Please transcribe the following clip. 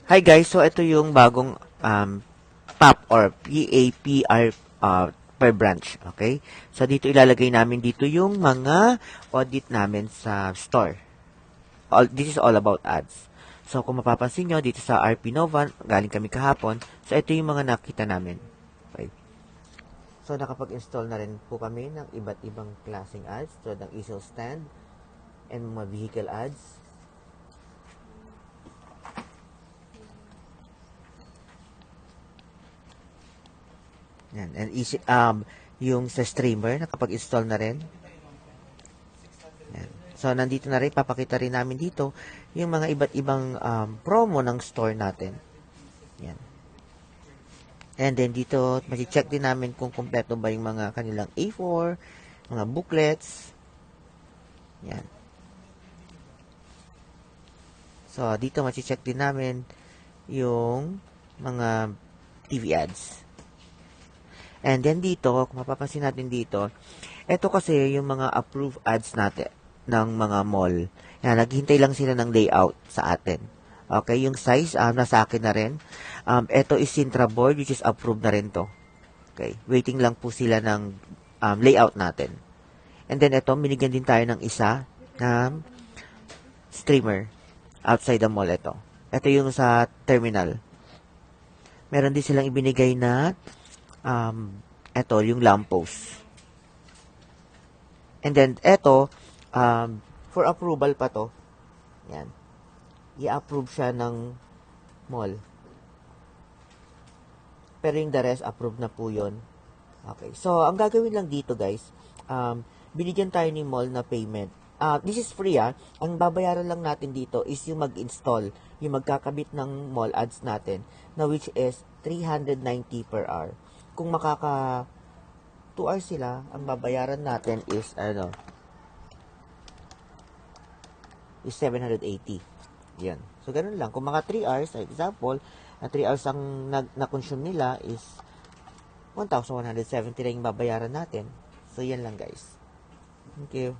Hi guys, so ito yung bagong PAP or PAPR per branch, okay? So dito ilalagay namin dito yung mga audit namin sa store. This is all about ads. So kung mapapansin nyo, dito sa RP Nova, galing kami kahapon, so ito yung mga nakita namin. Okay. So nakapag-install na rin po kami ng iba't ibang klaseng ads, so ng easel stand and mga vehicle ads. Yan. And yung sa streamer, nakapag-install na rin. Yan. So, nandito na rin, papakita rin namin dito yung mga iba't ibang promo ng store natin. Yan. And then dito, masi-check din namin kung kompleto ba yung mga kanilang A4, mga booklets. Yan. So, dito masi-check din namin yung mga TV ads. And then dito, kung mapapansin natin dito, ito kasi yung mga approved ads natin ng mga mall. Yan, naghihintay lang sila ng layout sa atin. Okay, yung size, nasa akin na rin. Ito is Sintra board, which is approved na rin to. Okay, waiting lang po sila ng layout natin. And then ito, binigyan din tayo ng isa na streamer outside the mall ito. Ito yung sa terminal. Meron din silang ibinigay na ito, yung lamppost. And then, ito, for approval pa to. Yan. I-approve siya ng mall. Pero yung the rest, approve na po yun. Okay. So, ang gagawin lang dito, guys, binigyan tayo ni mall na payment. This is free, Ang babayaran lang natin dito is yung mag-install, yung magkakabit ng mall ads natin, na which is 390 per hour. Kung makaka 2 hours sila, ang babayaran natin is, is 780. Yan. So, ganun lang. Kung mga 3 hours, for example, na 3 hours ang na-consume nila is 1,170 lang yung babayaran natin. So, yan lang guys. Thank you.